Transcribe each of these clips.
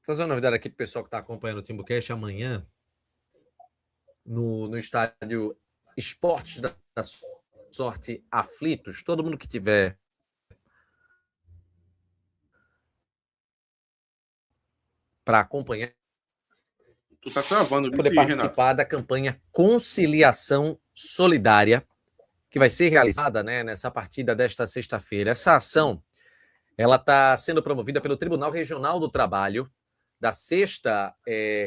Fazer uma novidade aqui para o pessoal que está acompanhando o Timbucast amanhã, no estádio Esportes da Sorte Aflitos. Todo mundo que tiver para acompanhar, Tu tá travando, poder participar da campanha Conciliação Solidária, que vai ser realizada, né, nessa partida desta sexta-feira. Essa ação ela está sendo promovida pelo Tribunal Regional do Trabalho da Sexta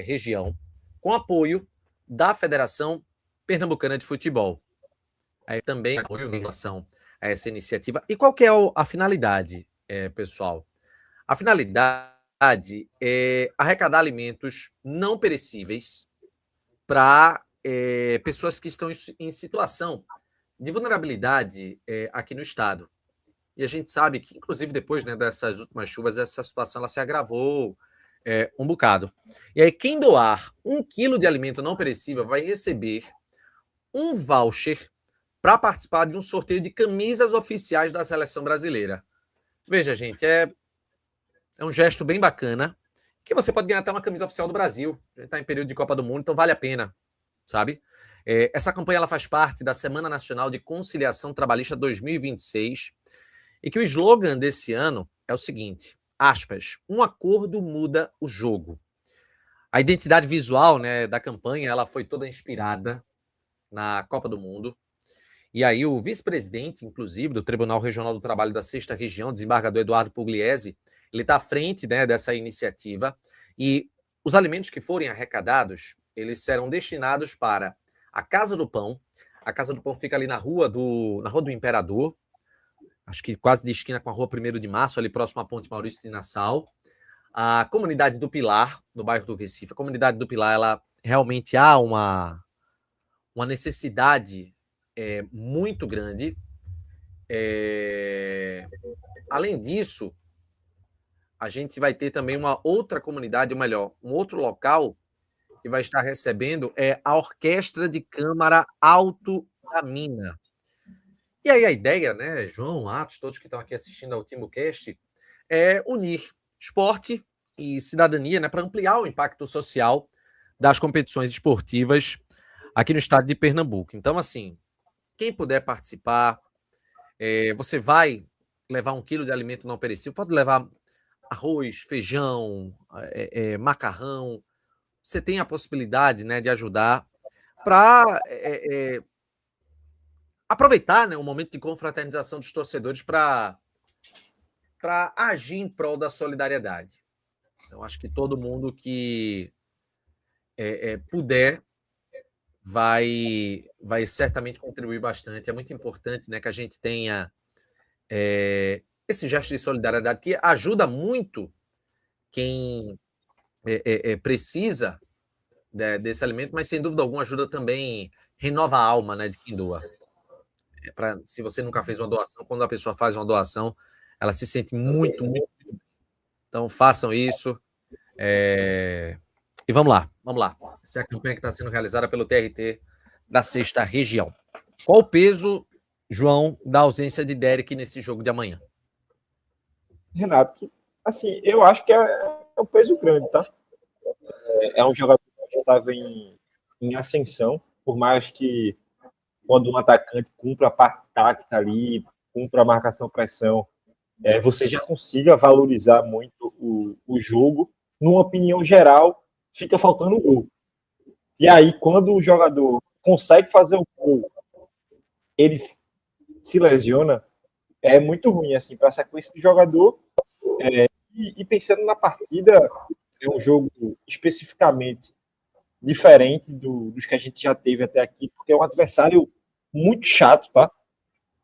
Região, com apoio da Federação Pernambucana de Futebol. Aí também apoio em relação a essa iniciativa. E qual que é a finalidade, pessoal? A finalidade é arrecadar alimentos não perecíveis para pessoas que estão em situação de vulnerabilidade aqui no estado. E a gente sabe que, inclusive, depois, né, dessas últimas chuvas, essa situação ela se agravou um bocado. E aí, quem doar 1 quilo de alimento não perecível vai receber um voucher para participar de um sorteio de camisas oficiais da seleção brasileira. Veja, gente, é um gesto bem bacana, que você pode ganhar até uma camisa oficial do Brasil. A gente está em período de Copa do Mundo, então vale a pena, sabe? Essa campanha ela faz parte da Semana Nacional de Conciliação Trabalhista 2026, e que o slogan desse ano é o seguinte, aspas, um acordo muda o jogo. A identidade visual, né, da campanha ela foi toda inspirada na Copa do Mundo. E aí o vice-presidente, inclusive, do Tribunal Regional do Trabalho da Sexta Região, desembargador Eduardo Pugliese, ele está à frente, né, dessa iniciativa, e os alimentos que forem arrecadados, eles serão destinados para a Casa do Pão. A Casa do Pão fica ali na Rua do Imperador, acho que quase de esquina com a Rua 1º de Março, ali próximo à Ponte Maurício de Nassau. A Comunidade do Pilar, no bairro do Recife. A Comunidade do Pilar, ela realmente há uma necessidade muito grande. Além disso, a gente vai ter também uma outra comunidade, ou melhor, um outro local que vai estar recebendo a Orquestra de Câmara Alto da Mina. E aí a ideia, né, João, Atos, todos que estão aqui assistindo ao Timbucast, é unir esporte e cidadania, né, para ampliar o impacto social das competições esportivas aqui no estado de Pernambuco. Então, assim, quem puder participar, você vai levar 1 quilo de alimento não perecível, pode levar arroz, feijão, macarrão. Você tem a possibilidade, né, de ajudar para aproveitar, né, um momento de confraternização dos torcedores para agir em prol da solidariedade. Então, acho que todo mundo que puder vai certamente contribuir bastante. É muito importante, né, que a gente tenha esse gesto de solidariedade que ajuda muito quem precisa desse alimento, mas sem dúvida alguma ajuda também, renova a alma, né, de quem doa. Se você nunca fez uma doação, quando a pessoa faz uma doação, ela se sente muito, muito bem. Então façam isso. E vamos lá. Essa é a campanha que está sendo realizada pelo TRT da Sexta Região. Qual o peso, João, da ausência de Derek nesse jogo de amanhã? Renato, assim, eu acho que é um peso grande, tá? É um jogador que estava em ascensão, por mais que quando um atacante cumpra a parte tática ali, cumpra a marcação-pressão, você já consiga valorizar muito o jogo. Numa opinião geral, fica faltando o gol. E aí, quando o jogador consegue fazer o gol, ele se lesiona, é muito ruim assim, para a sequência do jogador. E pensando na partida, é um jogo especificamente diferente dos que a gente já teve até aqui, porque é um adversário muito chato, tá?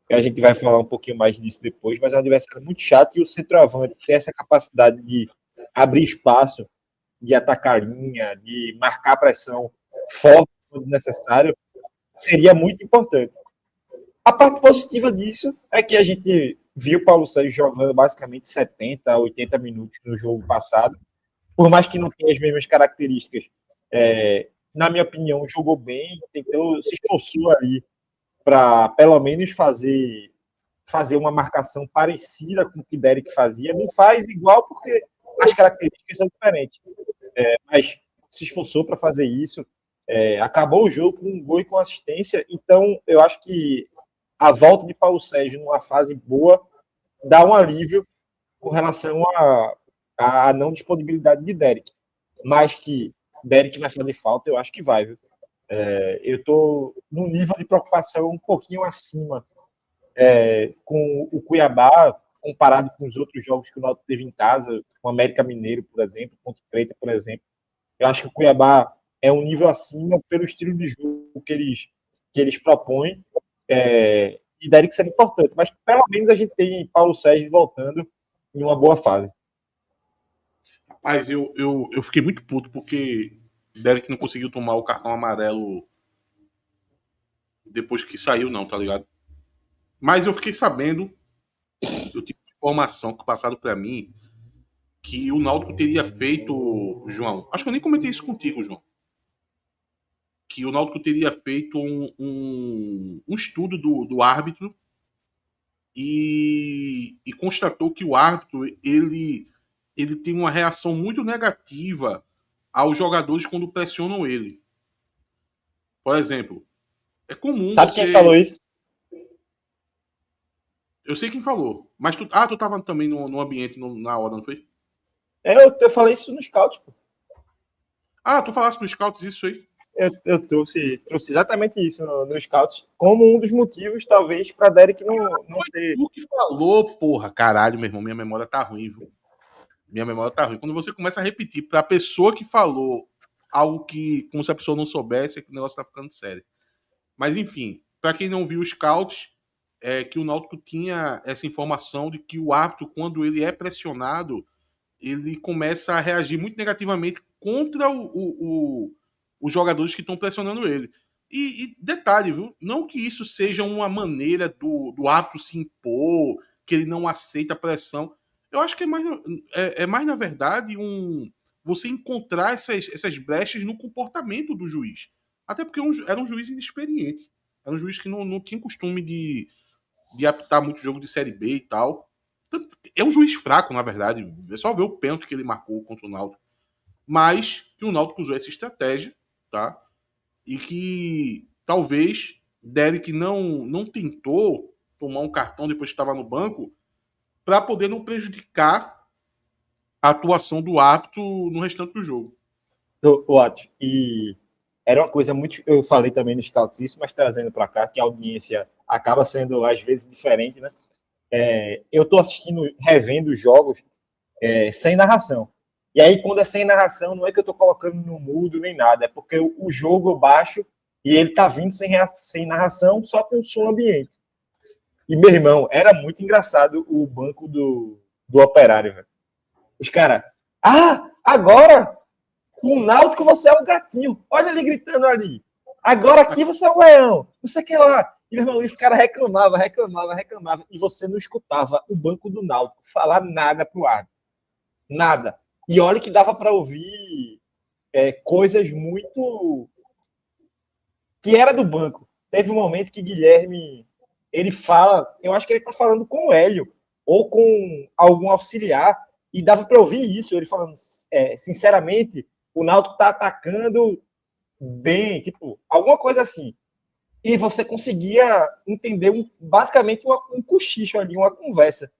A gente vai falar um pouquinho mais disso depois, mas é um adversário muito chato e o centroavante tem essa capacidade de abrir espaço, de atacar linha, de marcar pressão forte quando necessário, seria muito importante. A parte positiva disso é que a gente viu o Paulo Sérgio jogando basicamente 70, 80 minutos no jogo passado, por mais que não tenha as mesmas características. Na minha opinião, jogou bem, tentou, se esforçou ali para pelo menos fazer uma marcação parecida com o que Derek fazia. Não faz igual porque as características são diferentes. Mas se esforçou para fazer isso, acabou o jogo com um gol e com assistência. Então, eu acho que a volta de Paulo Sérgio numa fase boa dá um alívio com relação à não disponibilidade de Derek. Mas que Derek vai fazer falta, eu acho que vai, viu? Eu estou num nível de preocupação um pouquinho acima com o Cuiabá, comparado com os outros jogos que o Náutico teve em casa, com o América Mineiro, por exemplo, Ponte Preta, por exemplo. Eu acho que o Cuiabá é um nível acima pelo estilo de jogo que eles propõem. E Derek seria importante, mas pelo menos a gente tem Paulo Sérgio voltando em uma boa fase. Rapaz, eu fiquei muito puto porque Derek não conseguiu tomar o cartão amarelo depois que saiu, não, tá ligado? Mas eu fiquei sabendo, eu tive informação que passaram para mim, que o Náutico teria feito, João, acho que eu nem comentei isso contigo, João, que o Náutico teria feito um estudo do árbitro e constatou que o árbitro ele tem uma reação muito negativa aos jogadores quando pressionam ele. Por exemplo, é comum Sabe quem falou isso? Eu sei quem falou, mas tu tava também no ambiente na hora, não foi? Eu falei isso no scout, pô. Tu falasse no Scouts isso aí? Eu trouxe exatamente isso no Scouts, como um dos motivos, talvez, para Derek não ter. Tu que falou, porra, caralho, meu irmão, minha memória tá ruim, viu? Minha memória tá ruim. Quando você começa a repetir pra pessoa que falou algo que, como se a pessoa não soubesse, é que o negócio tá ficando sério. Mas, enfim, pra quem não viu os Scouts, é que o Náutico tinha essa informação de que o árbitro, quando ele é pressionado, ele começa a reagir muito negativamente contra os jogadores que estão pressionando ele. E detalhe, viu? Não que isso seja uma maneira do árbitro se impor, que ele não aceita a pressão. Eu acho que é mais na verdade, você encontrar essas brechas no comportamento do juiz. Até porque era um juiz inexperiente. Era um juiz que não tinha costume de apitar muito jogo de Série B e tal. É um juiz fraco, na verdade. É só ver o pênalti que ele marcou contra o Náutico. Mas que o Náutico usou essa estratégia, tá? E que talvez Derek não tentou tomar um cartão depois que estava no banco para poder não prejudicar a atuação do árbitro no restante do jogo. E era uma coisa muito. Eu falei também no Scouts isso, mas trazendo para cá, que a audiência acaba sendo, às vezes, diferente, né? Eu estou assistindo, revendo os jogos sem narração. E aí, quando é sem narração, não é que eu estou colocando no mudo nem nada, é porque o jogo eu baixo e ele tá vindo sem narração, só com o som ambiente. E, meu irmão, era muito engraçado o banco do Operário, velho. Os caras, agora, com o Náutico você é um gatinho. Olha ele gritando ali. Agora aqui você é um leão. Não sei o que lá. E, meu irmão, os caras reclamavam. E você não escutava o banco do Náutico falar nada pro árbitro. Nada. E olha que dava para ouvir coisas muito... que era do banco. Teve um momento que Guilherme, ele fala, eu acho que ele tá falando com o Hélio, ou com algum auxiliar, e dava para ouvir isso, ele falando, sinceramente, o Náutico tá atacando bem, tipo, alguma coisa assim. E você conseguia entender basicamente um cochicho ali, uma conversa.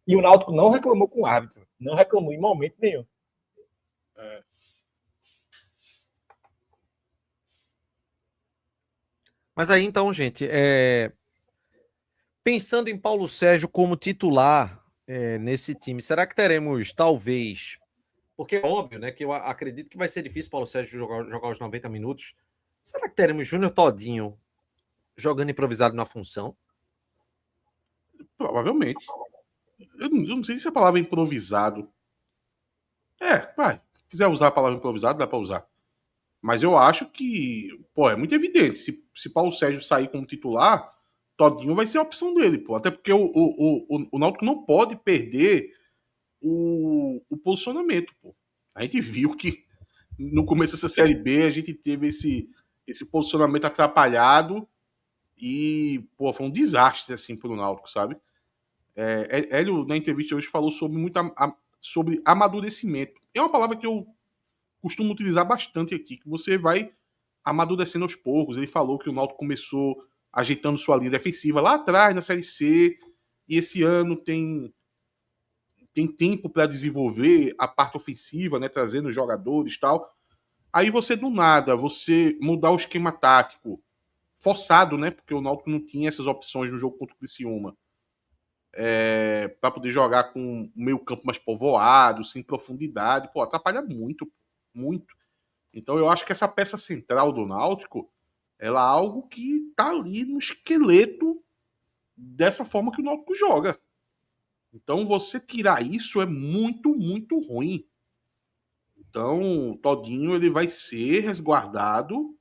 E o Náutico não reclamou com o árbitro, não reclamou em momento nenhum. Mas aí então, gente, pensando em Paulo Sérgio como titular nesse time, será que teremos, talvez, porque é óbvio, né, que eu acredito que vai ser difícil Paulo Sérgio jogar os 90 minutos, será que teremos Júnior Todinho jogando improvisado na função? Provavelmente. Eu não sei se a palavra improvisado. Vai. Se quiser usar a palavra improvisado, dá para usar. Mas eu acho que, é muito evidente. Se Paulo Sérgio sair como titular, Todinho vai ser a opção dele, pô. Até porque o Náutico não pode perder o posicionamento, pô. A gente viu que no começo dessa Série B a gente teve esse posicionamento atrapalhado e, foi um desastre, assim, pro Náutico, sabe? Hélio, na entrevista hoje, falou sobre sobre amadurecimento. É uma palavra que eu costumo utilizar bastante aqui, que você vai amadurecendo aos poucos. Ele falou que o Náutico começou ajeitando sua linha defensiva lá atrás, na Série C, e esse ano tem tempo para desenvolver a parte ofensiva, né, trazendo jogadores e tal. Aí você, do nada, você mudar o esquema tático, forçado, né, porque o Náutico não tinha essas opções no jogo contra o Criciúma, para poder jogar com o meio campo mais povoado, sem profundidade, pô, atrapalha muito, muito. Então eu acho que essa peça central do Náutico, ela é algo que tá ali no esqueleto dessa forma que o Náutico joga. Então você tirar isso é muito, muito ruim. Então, Todinho ele vai ser resguardado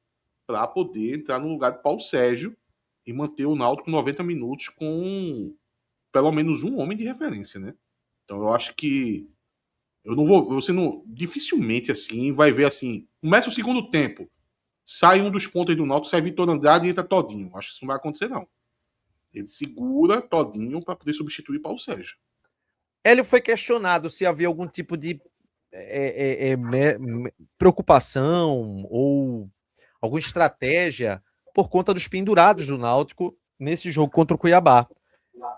para poder entrar no lugar de Paulo Sérgio e manter o Náutico 90 minutos com pelo menos um homem de referência, né? Então eu acho que eu não vou, você não dificilmente assim vai ver assim, começa o segundo tempo, sai um dos pontos do Náutico, sai Vitor Andrade e entra Todinho. Acho que isso não vai acontecer não. Ele segura Todinho para poder substituir Paulo Sérgio. Hélio foi questionado se havia algum tipo de preocupação ou alguma estratégia por conta dos pendurados do Náutico nesse jogo contra o Cuiabá.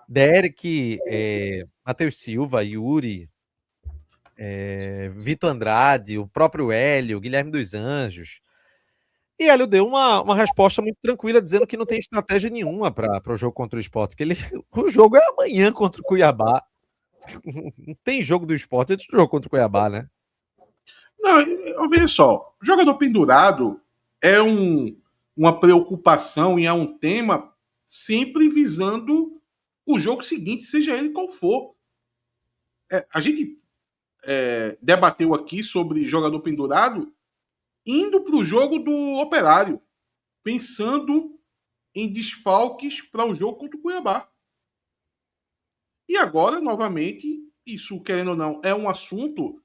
Derek, Matheus Silva, Yuri, Vitor Andrade, o próprio Hélio, Guilherme dos Anjos. E Hélio deu uma resposta muito tranquila, dizendo que não tem estratégia nenhuma para o jogo contra o Sport, que o jogo é amanhã contra o Cuiabá. Não tem jogo do Sport antes do jogo contra o Cuiabá, né? Não, veja só, jogador pendurado é uma preocupação e é um tema sempre visando o jogo seguinte, seja ele qual for. A gente debateu aqui sobre jogador pendurado indo para o jogo do Operário, pensando em desfalques para o jogo contra o Cuiabá. E agora, novamente, isso, querendo ou não, é um assunto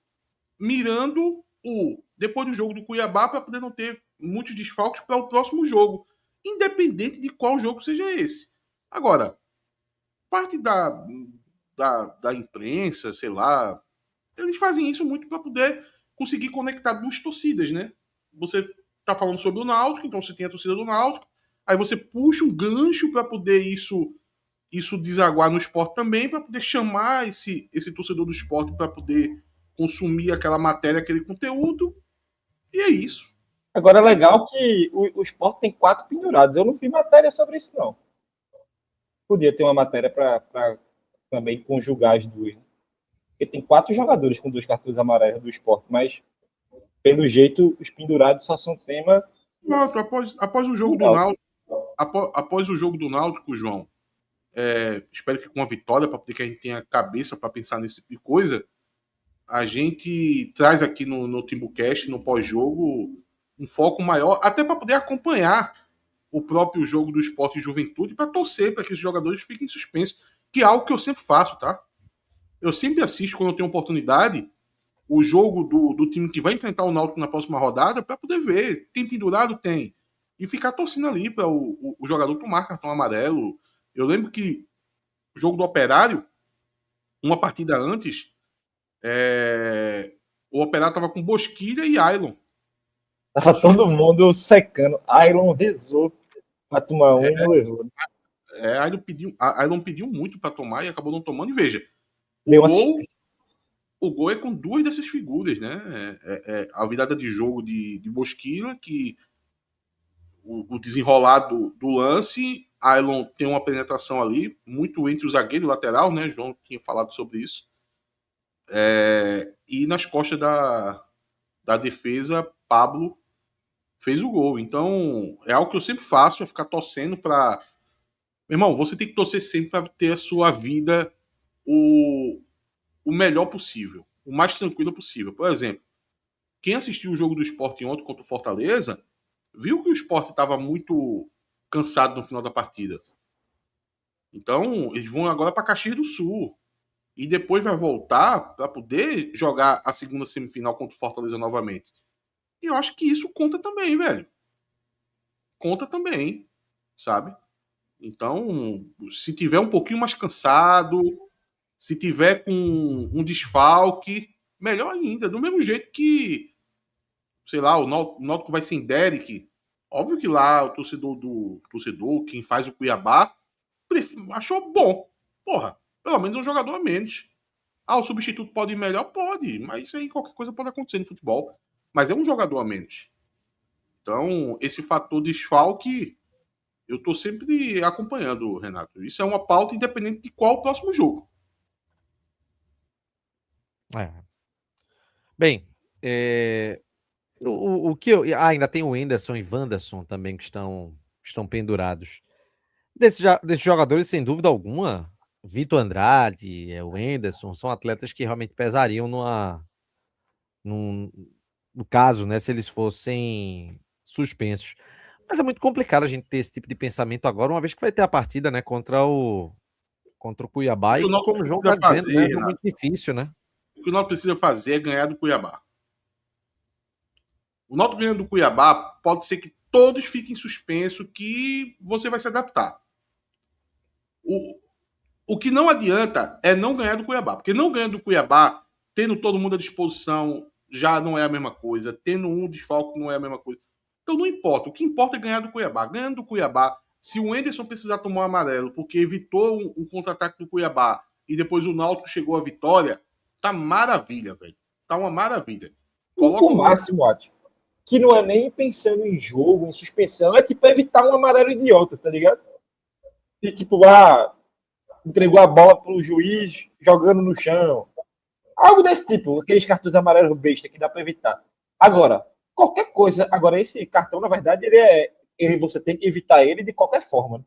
mirando depois do jogo do Cuiabá para poder não ter muitos desfalques para o próximo jogo, independente de qual jogo seja esse. Agora, parte da imprensa, sei lá, eles fazem isso muito para poder conseguir conectar duas torcidas, né? Você tá falando sobre o Náutico, então você tem a torcida do Náutico, aí você puxa um gancho para poder isso desaguar no esporte também, para poder chamar esse torcedor do esporte para poder consumir aquela matéria, aquele conteúdo, e é isso. Agora é legal que o Sport tem 4 pendurados. Eu não vi matéria sobre isso, não. Podia ter uma matéria para também conjugar as duas. Né? Porque tem 4 jogadores com 2 cartões amarelos do Sport, mas pelo jeito os pendurados só são tema. Não, após o jogo do Náutico, após o jogo do Náutico, João, espero que com a vitória, para poder que a gente tenha cabeça para pensar nesse tipo de coisa, a gente traz aqui no Timbucast, no pós-jogo, um foco maior, até para poder acompanhar o próprio jogo do Sport e Juventude, para torcer para que esses jogadores fiquem em suspenso, que é algo que eu sempre faço, tá? Eu sempre assisto, quando eu tenho oportunidade, o jogo do time que vai enfrentar o Náutico na próxima rodada, para poder ver. Tem pendurado? Tem. E ficar torcendo ali para o jogador tomar cartão amarelo. Eu lembro que o jogo do Operário, uma partida antes, o Operário tava com Bosquilha e Ailon. Tava todo mundo secando. Ailon rezou pra tomar um e não levou. Ailon pediu muito para tomar e acabou não tomando. E veja, o gol é com 2 dessas figuras, né? A virada de jogo de Bosquilha, que o desenrolar do lance, Ailon tem uma penetração ali, muito entre o zagueiro e o lateral, né? João tinha falado sobre isso. E nas costas da defesa, Pablo fez o gol. Então, é algo que eu sempre faço, é ficar torcendo para... Meu irmão, você tem que torcer sempre para ter a sua vida o melhor possível, o mais tranquilo possível. Por exemplo, quem assistiu o jogo do Sport ontem contra o Fortaleza, viu que o Sport estava muito cansado no final da partida. Então, eles vão agora para Caxias do Sul. E depois vai voltar para poder jogar a segunda semifinal contra o Fortaleza novamente. E eu acho que isso conta também, velho. Conta também, sabe? Então, se tiver um pouquinho mais cansado, Se tiver com um desfalque, melhor ainda. Do mesmo jeito que, sei lá, o Náutico vai sem Derek. Óbvio que lá o torcedor, quem faz o Cuiabá, achou bom. Porra, pelo menos um jogador a menos. O substituto pode ir melhor? Pode, mas aí qualquer coisa pode acontecer no futebol. Mas é um jogador a menos. Então, esse fator desfalque, eu estou sempre acompanhando, Renato. Isso é uma pauta independente de qual o próximo jogo. Bem, o que ainda tem o Henderson e Wanderson também que estão pendurados. Desses jogadores, sem dúvida alguma, Vitor Andrade, o Henderson, são atletas que realmente pesariam no caso, né, se eles fossem suspensos. Mas é muito complicado a gente ter esse tipo de pensamento agora, uma vez que vai ter a partida, né, contra o Cuiabá, e como o João está dizendo, né, é muito difícil, né? O que o Náutico precisa fazer é ganhar do Cuiabá. O Náutico ganhando do Cuiabá, pode ser que todos fiquem suspensos, que você vai se adaptar. O que não adianta é não ganhar do Cuiabá, porque não ganhando do Cuiabá, tendo todo mundo à disposição, já não é a mesma coisa, tendo um desfalque não é a mesma coisa. Então não importa, o que importa é ganhar do Cuiabá. Ganhando do Cuiabá, se o Henderson precisar tomar um amarelo porque evitou um contra-ataque do Cuiabá e depois o Náutico chegou à vitória, tá maravilha, velho. Tá uma maravilha. O máximo, acho, que não é nem pensando em jogo, em suspensão, é tipo evitar um amarelo idiota, tá ligado? E tipo, entregou a bola pro juiz jogando no chão. Algo desse tipo, aqueles cartões amarelos besta que dá para evitar. Agora, qualquer coisa. Agora, esse cartão, na verdade, você tem que evitar ele de qualquer forma.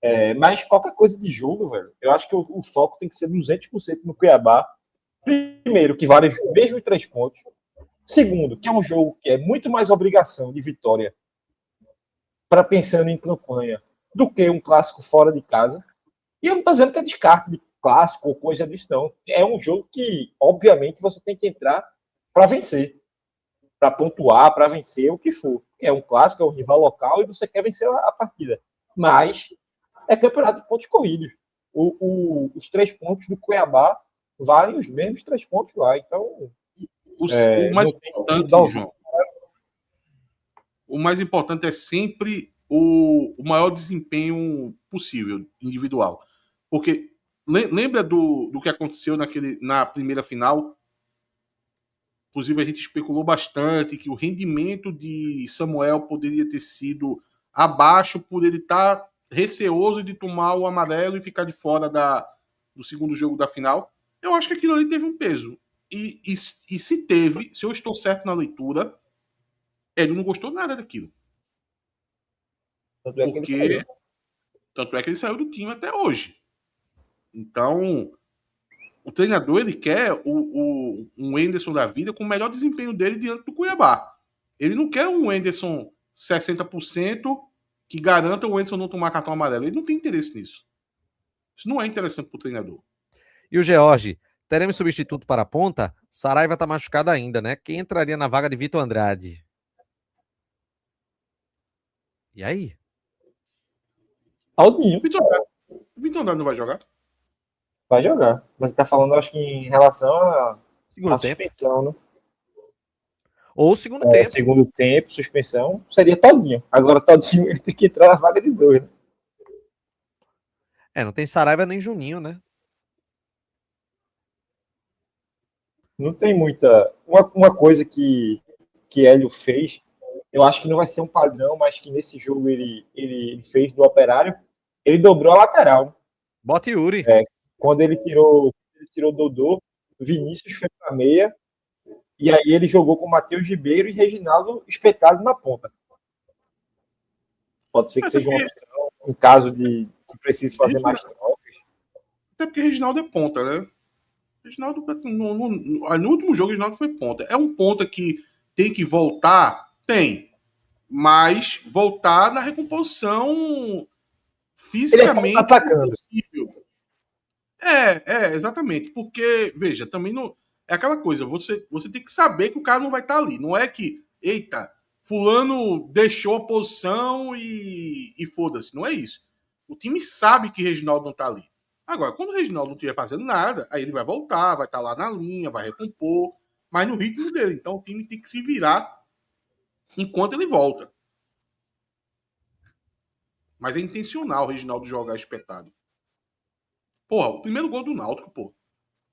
Né? Mas qualquer coisa de jogo, velho, eu acho que o foco tem que ser 200% no Cuiabá. Primeiro, que vale os mesmos 3 pontos. Segundo, que é um jogo que é muito mais obrigação de vitória para pensando em campanha do que um clássico fora de casa. E eu não estou dizendo que é descarte de clássico ou coisa disso, não. É um jogo que, obviamente, você tem que entrar para vencer, para pontuar, para vencer o que for. É um clássico, é um rival local e você quer vencer a partida. Mas é campeonato de pontos corridos. Os 3 pontos do Cuiabá valem os mesmos 3 pontos lá. Então, o mais importante é sempre o maior desempenho possível, individual. Porque lembra do que aconteceu na primeira final? Inclusive, a gente especulou bastante que o rendimento de Samuel poderia ter sido abaixo por ele estar receoso de tomar o amarelo e ficar de fora do segundo jogo da final. Eu acho que aquilo ali teve um peso. E se teve, se eu estou certo na leitura, ele não gostou nada daquilo. Tanto é que ele saiu do time até hoje. Então, o treinador, ele quer um Henderson da vida com o melhor desempenho dele diante do Cuiabá. Ele não quer um Henderson 60% que garanta o Henderson não tomar cartão amarelo. Ele não tem interesse nisso. Isso não é interessante para o treinador. E o George, teremos substituto para a ponta? Saraiva está machucado ainda, né? Quem entraria na vaga de Vitor Andrade? E aí? Aldinho. Vitor Andrade não vai jogar? Vai jogar. Mas você tá falando, acho que em relação à suspensão, né? Ou segundo tempo. Segundo tempo, suspensão, seria Todinho. Agora Todinho ele tem que entrar na vaga de 2, né? Não tem Saraiva nem Juninho, né? Não tem muita... Uma coisa que Hélio fez, eu acho que não vai ser um padrão, mas que nesse jogo ele fez do Operário, ele dobrou a lateral. Bota Yuri. Quando ele tirou Dodô, Vinícius foi para meia, e aí ele jogou com Matheus Ribeiro e Reginaldo espetado na ponta. Pode ser que seja uma opção, em caso de que precise fazer mais trocas. Até porque Reginaldo é ponta, né? Reginaldo, no último jogo, Reginaldo foi ponta. É um ponta que tem que voltar? Tem. Mas voltar na recomposição fisicamente ele atacando. Possível. Exatamente. Porque, veja, também não. É aquela coisa, você tem que saber que o cara não vai estar ali. Não é que, eita, fulano deixou a posição e foda-se. Não é isso. O time sabe que Reginaldo não está ali. Agora, quando o Reginaldo não estiver fazendo nada, aí ele vai voltar, vai estar lá na linha, vai recompor, mas no ritmo dele. Então o time tem que se virar enquanto ele volta. Mas é intencional o Reginaldo jogar espetado. Porra, o primeiro gol do Náutico, pô,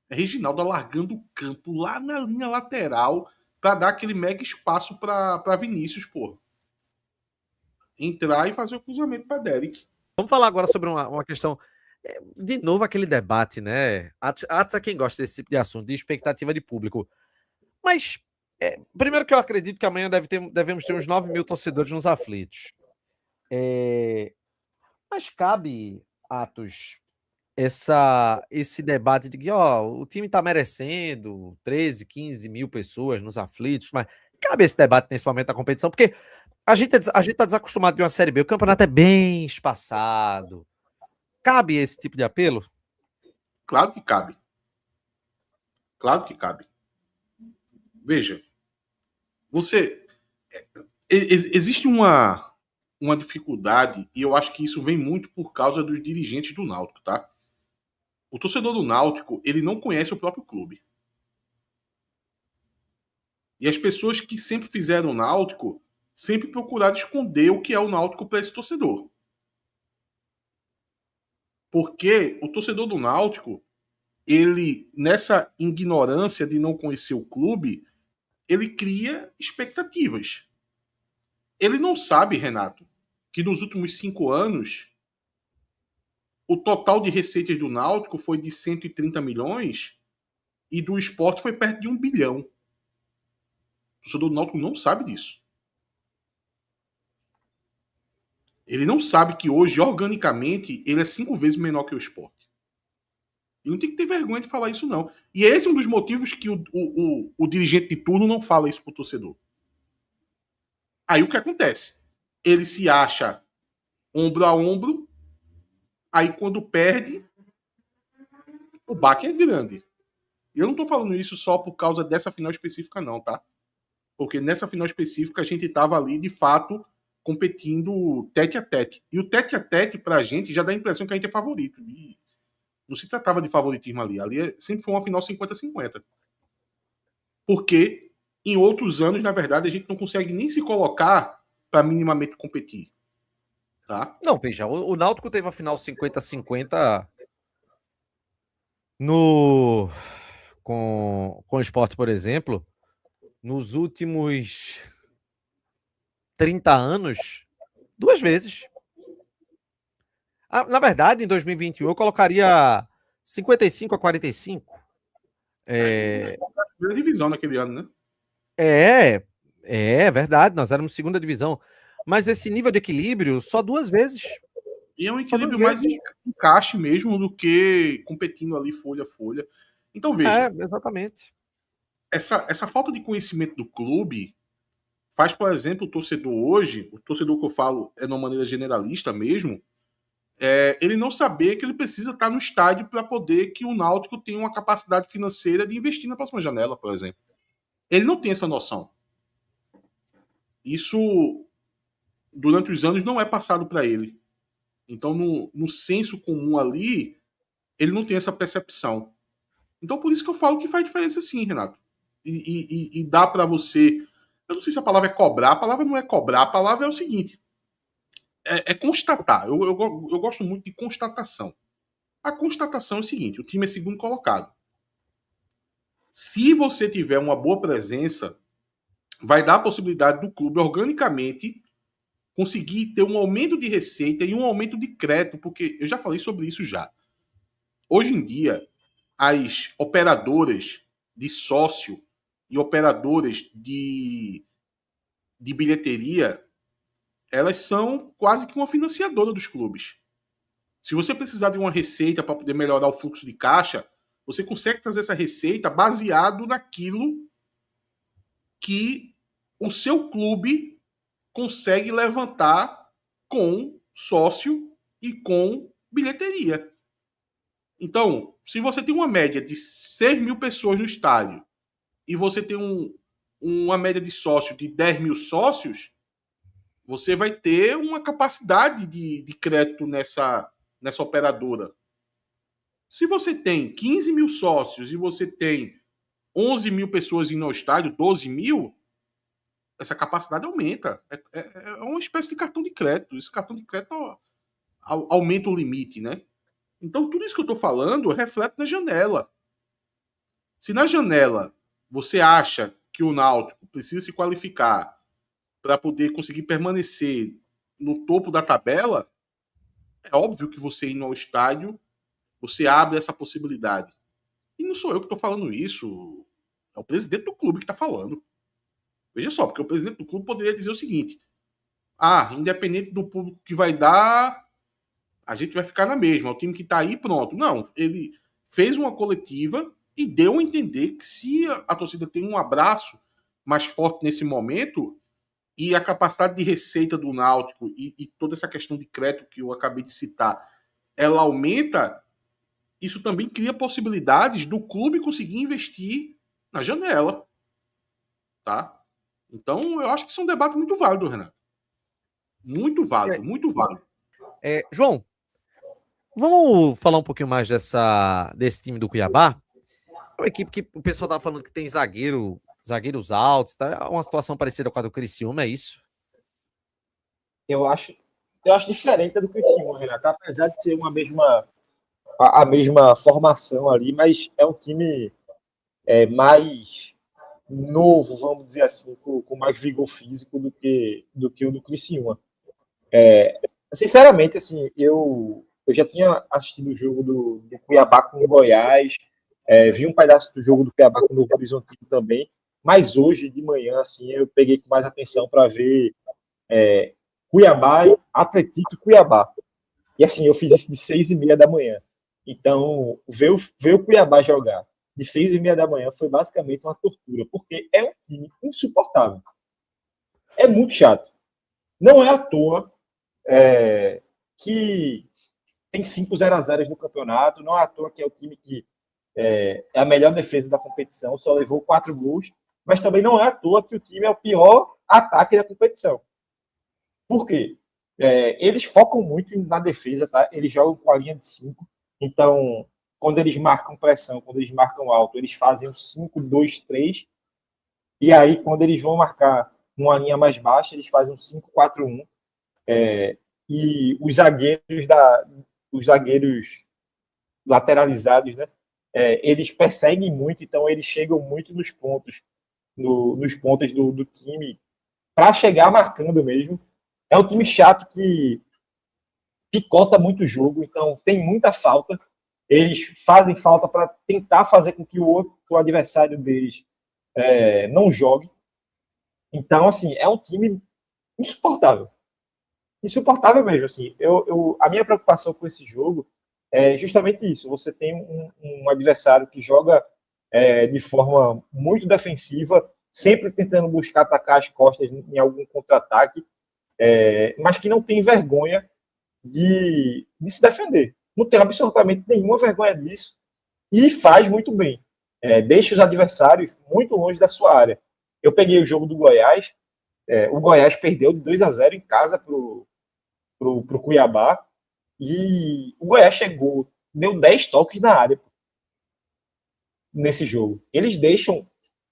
é Reginaldo alargando o campo lá na linha lateral para dar aquele mega espaço para Vinícius, pô. Entrar e fazer o cruzamento para Derek. Vamos falar agora sobre uma questão. De novo, aquele debate, né? Atos é quem gosta desse tipo de assunto, de expectativa de público. Mas, primeiro que eu acredito que amanhã devemos ter uns 9 mil torcedores nos aflitos. Mas cabe, Atos, esse debate de que o time está merecendo 13, 15 mil pessoas nos aflitos, mas cabe esse debate nesse momento da competição, porque a gente está desacostumado de uma Série B, o campeonato é bem espaçado. Cabe esse tipo de apelo? Claro que cabe. Claro que cabe. Veja, existe uma dificuldade, e eu acho que isso vem muito por causa dos dirigentes do Náutico, tá? O torcedor do Náutico, ele não conhece o próprio clube. E as pessoas que sempre fizeram o Náutico sempre procuraram esconder o que é o Náutico para esse torcedor. Porque o torcedor do Náutico, ele, nessa ignorância de não conhecer o clube, ele cria expectativas. Ele não sabe, Renato, que nos últimos 5 anos o total de receitas do Náutico foi de 130 milhões e do Sport foi perto de 1 bilhão. O torcedor do Náutico não sabe disso. Ele não sabe que hoje, organicamente, ele é 5 vezes menor que o Sport. E não tem que ter vergonha de falar isso, não. E esse é um dos motivos que o dirigente de turno não fala isso pro torcedor. Aí o que acontece? Ele se acha ombro a ombro, aí quando perde, o baque é grande. E eu não tô falando isso só por causa dessa final específica, não, tá? Porque nessa final específica a gente tava ali, de fato, competindo tete a tete. E o tete a tete, pra gente, já dá a impressão que a gente é favorito. E não se tratava de favoritismo ali. Ali sempre foi uma final 50-50. Porque em outros anos, na verdade, a gente não consegue nem se colocar para minimamente competir. Tá? Não, veja, o Náutico teve a final 50-50 com o Sport, por exemplo, nos últimos 30 anos, 2 vezes. Na verdade, em 2021, eu colocaria 55-45. Primeira divisão naquele ano, né? É verdade, nós éramos segunda divisão. Mas esse nível de equilíbrio, só 2 vezes. E é um equilíbrio mais encaixe mesmo do que competindo ali folha a folha. Então, veja. Exatamente. Essa falta de conhecimento do clube faz, por exemplo, o torcedor hoje, o torcedor que eu falo é de uma maneira generalista mesmo, ele não saber que ele precisa estar no estádio para poder que o Náutico tenha uma capacidade financeira de investir na próxima janela, por exemplo. Ele não tem essa noção. Isso, durante os anos, não é passado para ele. Então, no senso comum ali, ele não tem essa percepção. Então, por isso que eu falo que faz diferença sim, Renato. E dá para você... Eu não sei se a palavra é cobrar. A palavra não é cobrar. A palavra é o seguinte. É constatar. Eu gosto muito de constatação. A constatação é o seguinte. O time é segundo colocado. Se você tiver uma boa presença, vai dar a possibilidade do clube organicamente conseguir ter um aumento de receita e um aumento de crédito, porque eu já falei sobre isso já. Hoje em dia, as operadoras de sócio e operadoras de bilheteria, elas são quase que uma financiadora dos clubes. Se você precisar de uma receita para poder melhorar o fluxo de caixa, você consegue trazer essa receita baseado naquilo que o seu clube consegue levantar com sócio e com bilheteria. Então, se você tem uma média de 6 mil pessoas no estádio e você tem uma média de sócio de 10 mil sócios, você vai ter uma capacidade de crédito nessa operadora. Se você tem 15 mil sócios e você tem 11 mil pessoas indo ao estádio, 12 mil, essa capacidade aumenta. É uma espécie de cartão de crédito. Esse cartão de crédito aumenta o limite, né? Então, tudo isso que eu estou falando reflete na janela. Se na janela você acha que o Náutico precisa se qualificar para poder conseguir permanecer no topo da tabela, é óbvio que você indo ao estádio, você abre essa possibilidade. E não sou eu que estou falando isso, é o presidente do clube que está falando. Veja só, porque o presidente do clube poderia dizer o seguinte: independente do público que vai dar, a gente vai ficar na mesma, o time que está aí, pronto. Não, ele fez uma coletiva e deu a entender que se a torcida tem um abraço mais forte nesse momento e a capacidade de receita do Náutico e toda essa questão de crédito que eu acabei de citar, ela aumenta, isso também cria possibilidades do clube conseguir investir na janela. Tá? Então, eu acho que isso é um debate muito válido, Renato. Muito válido, muito válido. João, vamos falar um pouquinho mais desse time do Cuiabá? É uma equipe que o pessoal estava falando que tem zagueiros altos, tá? É uma situação parecida com a do Criciúma, é isso? Eu acho diferente do Criciúma, Renato, apesar de ser a mesma formação ali, mas é um time mais novo, vamos dizer assim, com mais vigor físico do que o do Criciúma. Sinceramente, assim, eu já tinha assistido o jogo do Cuiabá com o Goiás, vi um pedaço do jogo do Cuiabá com o Novo Horizontino também, mas hoje de manhã, assim, eu peguei com mais atenção para ver Cuiabá, Atlético e Cuiabá. E assim, eu fiz isso de 6h30 da manhã. Então, ver o Cuiabá jogar de 6h30 da manhã foi basicamente uma tortura, porque é um time insuportável. É muito chato. Não é à toa que tem 5 0-0 no campeonato, não é à toa que é o time que é a melhor defesa da competição, só levou 4 gols, mas também não é à toa que o time é o pior ataque da competição. Por quê? Eles focam muito na defesa, tá? Eles jogam com a linha de 5, então quando eles marcam pressão, quando eles marcam alto, eles fazem um 5-2-3, e aí quando eles vão marcar uma linha mais baixa, eles fazem um 5-4-1, e os zagueiros lateralizados, né? Eles perseguem muito, então eles chegam muito nos pontos do time para chegar marcando mesmo. É um time chato que picota muito o jogo, então tem muita falta. Eles fazem falta para tentar fazer com que o adversário deles não jogue. Então, assim, é um time insuportável. Insuportável mesmo, assim. A minha preocupação com esse jogo é justamente isso. Você tem um adversário que joga de forma muito defensiva, sempre tentando buscar atacar as costas em algum contra-ataque, mas que não tem vergonha de se defender. Não tem absolutamente nenhuma vergonha disso e faz muito bem. Deixa os adversários muito longe da sua área. Eu peguei o jogo do Goiás, o Goiás perdeu de 2-0 em casa pro Cuiabá, e o Goiás deu 10 toques na área nesse jogo. Eles deixam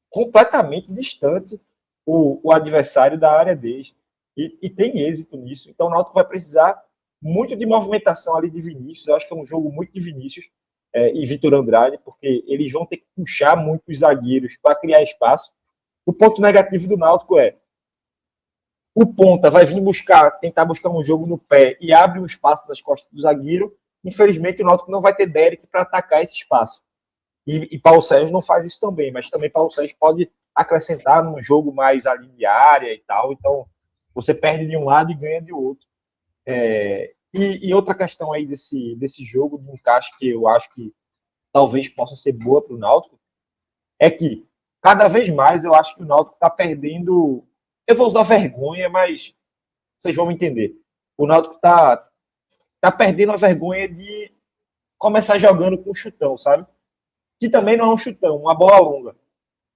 completamente distante o adversário da área deles, e tem êxito nisso. Então o Náutico vai precisar muito de movimentação ali de Vinícius. Eu acho que é um jogo muito de Vinícius e Vitor Andrade, porque eles vão ter que puxar muito os zagueiros para criar espaço. O ponto negativo do Náutico o ponta vai vir tentar buscar um jogo no pé e abre um espaço nas costas do zagueiro. Infelizmente, o Náutico não vai ter Derek para atacar esse espaço. E Paulo Sérgio não faz isso também, mas também Paulo Sérgio pode acrescentar num jogo mais ali de área e tal. Então, você perde de um lado e ganha de outro. E outra questão aí desse jogo de encaixe que eu acho que talvez possa ser boa para o Náutico é que cada vez mais eu acho que o Náutico está perdendo. Eu vou usar vergonha, mas vocês vão me entender. O Náutico tá perdendo a vergonha de começar jogando com chutão, sabe? Que também não é um chutão, uma bola longa.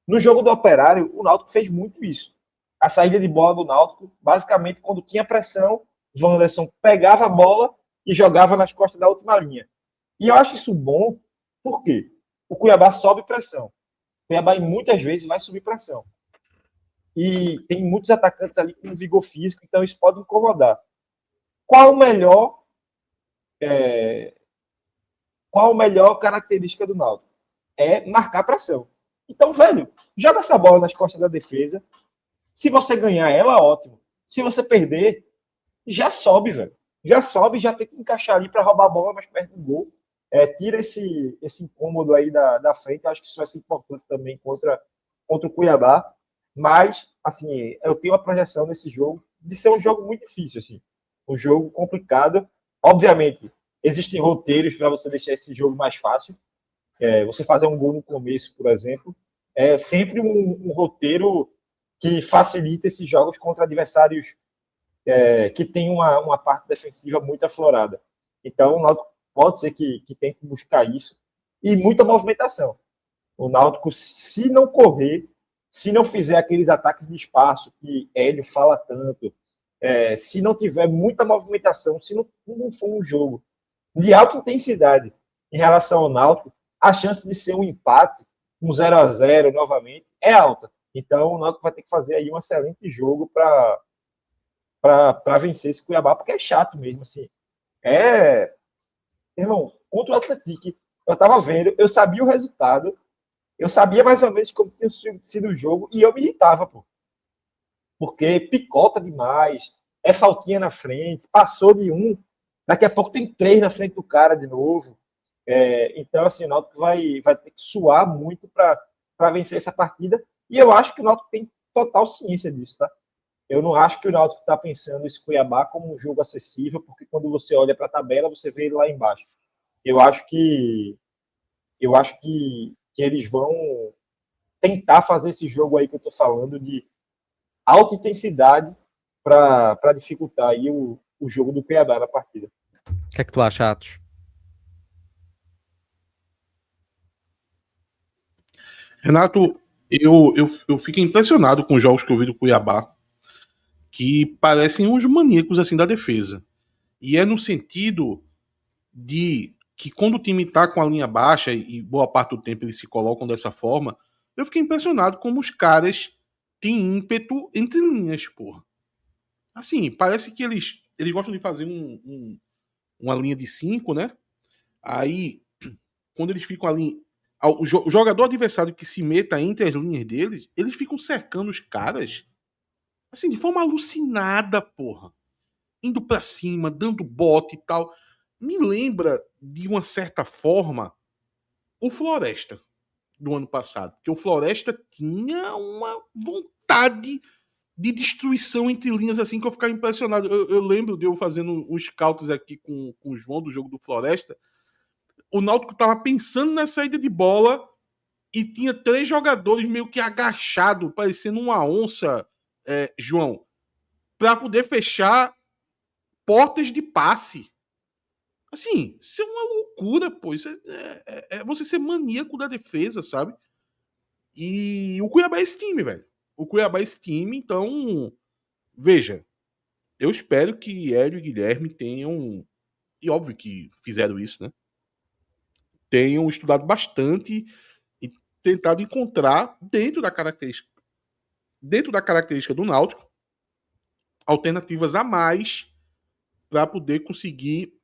No jogo do Operário, o Náutico fez muito isso. A saída de bola do Náutico, basicamente, quando tinha pressão, Wanderson pegava a bola e jogava nas costas da última linha. E eu acho isso bom, por quê? O Cuiabá sobe pressão. O Cuiabá, muitas vezes, vai subir pressão. E tem muitos atacantes ali com vigor físico, então isso pode incomodar. Qual a melhor característica do Náutico? É marcar pressão. Então, velho, joga essa bola nas costas da defesa. Se você ganhar ela, ótimo. Se você perder, já sobe, velho. Já sobe, já tem que encaixar ali para roubar a bola mais perto do gol. Tira esse incômodo aí da frente. Eu acho que isso vai ser importante também contra o Cuiabá. Mas, assim, eu tenho a projeção nesse jogo de ser um jogo muito difícil, assim. Um jogo complicado. Obviamente, existem roteiros para você deixar esse jogo mais fácil. Você fazer um gol no começo, por exemplo, é sempre um roteiro que facilita esses jogos contra adversários que têm uma parte defensiva muito aflorada. Então, o Náutico pode ser que tenha que buscar isso. E muita movimentação. O Náutico, se não correr, se não fizer aqueles ataques de espaço que Hélio fala tanto, se não tiver muita movimentação, se não for um jogo de alta intensidade em relação ao Náutico, a chance de ser um empate, um 0-0 novamente, é alta. Então, o Náutico vai ter que fazer aí um excelente jogo para vencer esse Cuiabá, porque é chato mesmo, assim. Irmão, contra o Atlético, eu estava vendo, eu sabia o resultado, eu sabia mais ou menos como tinha sido o jogo e eu me irritava, pô. Porque picota demais, faltinha na frente, passou de um, daqui a pouco tem 3 na frente do cara de novo. Então, assim, o Náutico vai ter que suar muito para vencer essa partida. E eu acho que o Náutico tem total ciência disso, tá? Eu não acho que o Náutico está pensando esse Cuiabá como um jogo acessível, porque quando você olha para a tabela, você vê ele lá embaixo. Eu acho que eles vão tentar fazer esse jogo aí que eu estou falando de alta intensidade para dificultar aí o jogo do Cuiabá na partida. O que é que tu acha, Atos? Renato, eu fico impressionado com os jogos que eu vi do Cuiabá, que parecem uns maníacos assim da defesa. E é no sentido de que quando o time tá com a linha baixa e boa parte do tempo eles se colocam dessa forma, eu fiquei impressionado como os caras têm ímpeto entre linhas, porra. Assim, parece que eles gostam de fazer uma linha de 5, né? Aí, quando eles ficam ali, o jogador adversário que se meta entre as linhas deles, eles ficam cercando os caras, assim, de forma alucinada, porra. Indo pra cima, dando bote e tal. Me lembra, de uma certa forma, o Floresta do ano passado. Porque o Floresta tinha uma vontade de destruição entre linhas, assim, que eu ficava impressionado. Eu lembro de eu fazendo uns scouts aqui com o João, do jogo do Floresta. O Náutico tava pensando na saída de bola e tinha 3 jogadores meio que agachados, parecendo uma onça, João, para poder fechar portas de passe. Assim, isso é uma loucura, pô. Isso é você ser maníaco da defesa, sabe? E o Cuiabá é esse time, velho. O Cuiabá é esse time, então, veja, eu espero que Hélio e Guilherme tenham, e óbvio que fizeram isso, né? Tenham estudado bastante e tentado encontrar dentro da característica do Náutico alternativas a mais para poder conseguir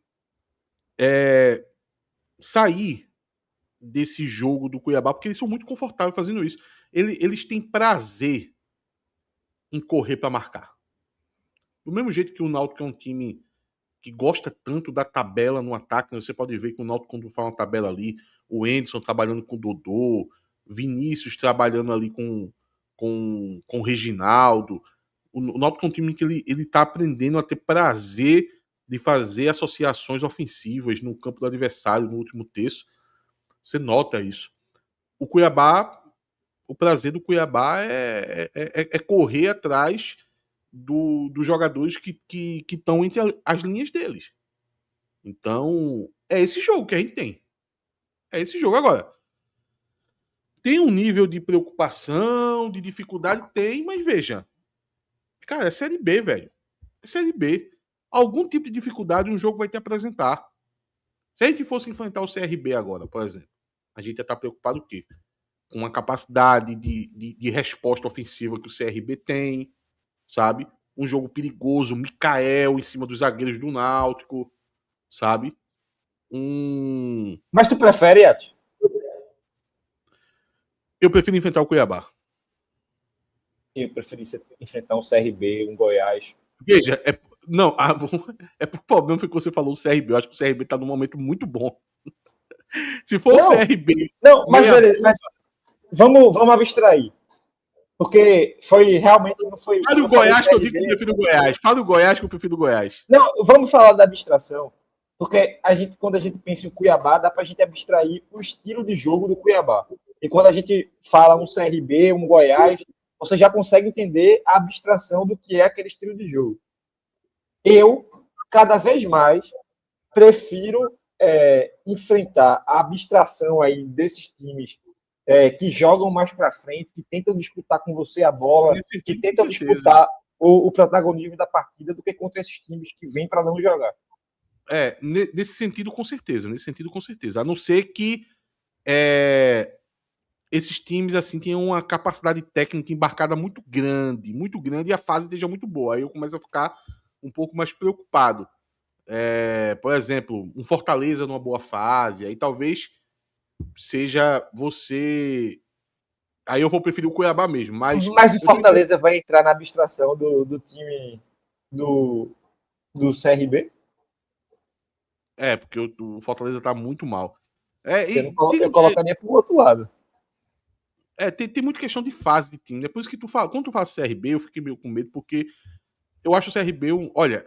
sair desse jogo do Cuiabá, porque eles são muito confortáveis fazendo isso. Eles têm prazer em correr para marcar. Do mesmo jeito que o Náutico é um time que gosta tanto da tabela no ataque, né? Você pode ver que o Náutico, quando faz uma tabela ali, o Anderson trabalhando com o Dodô, Vinícius trabalhando ali com o Reginaldo. O Náutico é um time que ele tá aprendendo a ter prazer de fazer associações ofensivas no campo do adversário, no último terço. Você nota isso. O Cuiabá, o prazer do Cuiabá é correr atrás dos jogadores que estão entre as linhas deles. Então, é esse jogo que a gente tem. É esse jogo. Agora, tem um nível de preocupação, de dificuldade? Tem, mas veja. Cara, é Série B, velho. É Série B. Algum tipo de dificuldade um jogo vai te apresentar. Se a gente fosse enfrentar o CRB agora, por exemplo, a gente ia estar preocupado o quê? Com a capacidade de resposta ofensiva que o CRB tem, sabe? Um jogo perigoso, Mikael em cima dos zagueiros do Náutico, sabe? Mas tu prefere, Yato? Eu prefiro enfrentar o Cuiabá. Eu preferi enfrentar um CRB, um Goiás. Veja, é por problema que você falou o CRB. Eu acho que o CRB tá num momento muito bom. Se for o CRB... Não, mas beleza. Mas vamos abstrair. Porque foi realmente... Não foi. Fala o Goiás que eu digo que eu prefiro o Goiás. Fala o Goiás que eu prefiro o Goiás. Não, vamos falar da abstração. Porque quando a gente pensa em Cuiabá, dá pra gente abstrair o estilo de jogo do Cuiabá. E quando a gente fala um CRB, um Goiás, você já consegue entender a abstração do que é aquele estilo de jogo. Eu, cada vez mais, prefiro enfrentar a abstração aí desses times que jogam mais para frente, que tentam disputar com você a bola, que tentam disputar o protagonismo da partida, do que contra esses times que vêm para não jogar. Nesse sentido, com certeza. A não ser que esses times assim tenham uma capacidade técnica embarcada muito grande, e a fase esteja muito boa. Aí eu começo a ficar um pouco mais preocupado. Por exemplo, um Fortaleza numa boa fase, aí talvez seja você... Aí eu vou preferir o Cuiabá mesmo, mas o Fortaleza vai entrar na abstração do time do CRB? Porque o Fortaleza tá muito mal. Eu colocaria pro outro lado. Tem muita questão de fase de time. Depois que quando tu fala CRB, eu fiquei meio com medo, porque eu acho o CRB olha,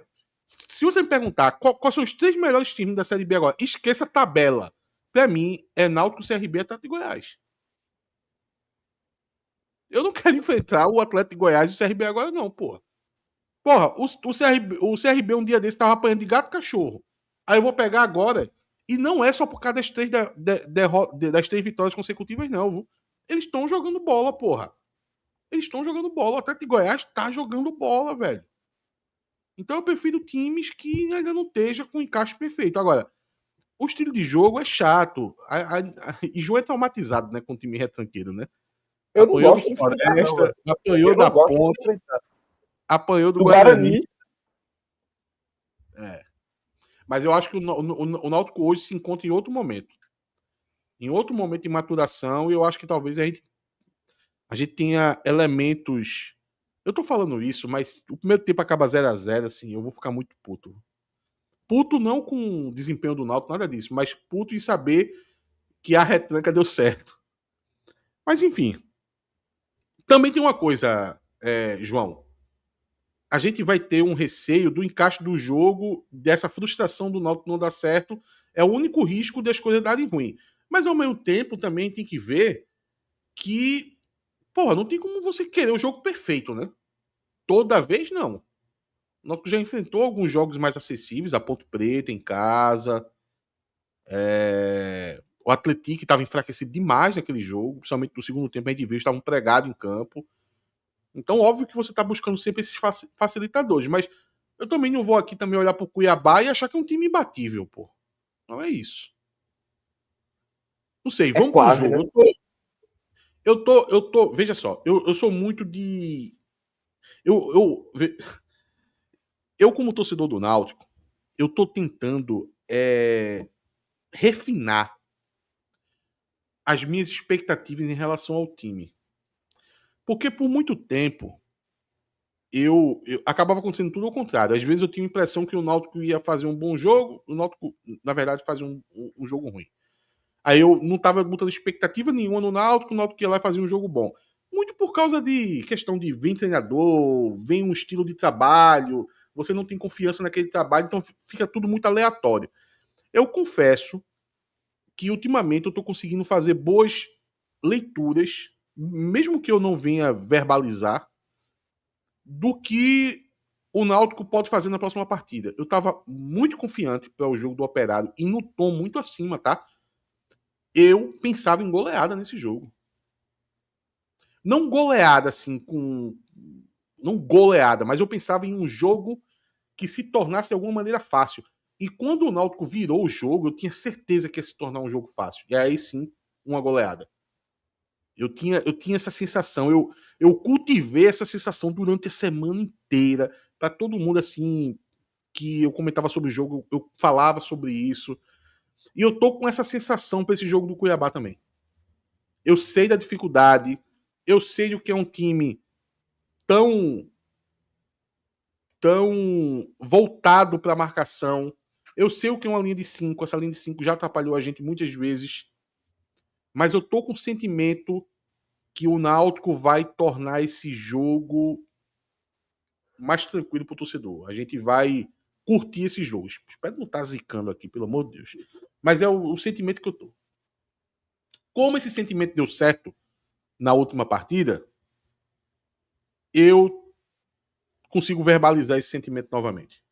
se você me perguntar quais são os 3 melhores times da Série B agora, esqueça a tabela. Pra mim, é Náutico, CRB e Atlético de Goiás. Eu não quero enfrentar o Atlético de Goiás e o CRB agora, não, porra. Porra, o CRB um dia desse tava apanhando de gato e cachorro. Aí eu vou pegar agora, e não é só por causa das 3 vitórias consecutivas, não, viu? Eles estão jogando bola, porra. Eles estão jogando bola. O Atlético de Goiás tá jogando bola, velho. Então eu prefiro times que ainda não esteja com o encaixe perfeito. Agora, o estilo de jogo é chato. E João é traumatizado, né, com o time retranqueiro, né? Eu não gosto de Floresta, apanhou da Ponte, apanhou do Guarani. Mas eu acho que o Náutico hoje se encontra em outro momento. Em outro momento de maturação, e eu acho que talvez a gente tenha elementos... Eu tô falando isso, mas o primeiro tempo acaba 0-0, assim, eu vou ficar muito puto. Puto não com o desempenho do Náutico, nada disso, mas puto em saber que a retranca deu certo. Mas, enfim. Também tem uma coisa, João. A gente vai ter um receio do encaixe do jogo, dessa frustração do Náutico não dar certo. É o único risco das coisas darem ruim. Mas, ao mesmo tempo, também tem que ver que, porra, não tem como você querer o jogo perfeito, né? Toda vez, não. O Náutico já enfrentou alguns jogos mais acessíveis, a Ponte Preta em casa. O Atlético estava enfraquecido demais naquele jogo, principalmente no segundo tempo a gente viu, estavam pregados em campo. Então, óbvio que você está buscando sempre esses facilitadores, mas eu também não vou aqui também olhar para o Cuiabá e achar que é um time imbatível, pô. Não é isso. Não sei, vamos pro jogo. Né? Eu tô, veja só, eu sou muito de... Eu, como torcedor do Náutico, eu tô tentando refinar as minhas expectativas em relação ao time. Porque por muito tempo eu acabava acontecendo tudo ao contrário. Às vezes eu tinha a impressão que o Náutico ia fazer um bom jogo, o Náutico, na verdade, fazia um jogo ruim. Aí eu não estava botando expectativa nenhuma no Náutico, o Náutico ia lá e fazia um jogo bom. Muito por causa de questão de vem treinador, vem um estilo de trabalho, você não tem confiança naquele trabalho, então fica tudo muito aleatório. Eu confesso que ultimamente eu estou conseguindo fazer boas leituras, mesmo que eu não venha verbalizar, do que o Náutico pode fazer na próxima partida. Eu estava muito confiante para o jogo do Operário e no tom muito acima, tá? Eu pensava em goleada nesse jogo. Não goleada assim com... Não goleada, mas eu pensava em um jogo que se tornasse de alguma maneira fácil. E quando o Náutico virou o jogo, eu tinha certeza que ia se tornar um jogo fácil. E aí sim, uma goleada. Eu tinha essa sensação, eu cultivei essa sensação durante a semana inteira, para todo mundo assim, que eu comentava sobre o jogo, eu falava sobre isso. E eu tô com essa sensação para esse jogo do Cuiabá também. Eu sei da dificuldade, eu sei o que é um time tão voltado para a marcação. Eu sei o que é uma linha de 5, essa linha de 5 já atrapalhou a gente muitas vezes. Mas eu tô com o sentimento que o Náutico vai tornar esse jogo mais tranquilo pro torcedor. A gente vai curtir esses jogos. Espero não estar zicando aqui, pelo amor de Deus. Mas é o sentimento que eu tô. Como esse sentimento deu certo na última partida, eu consigo verbalizar esse sentimento novamente.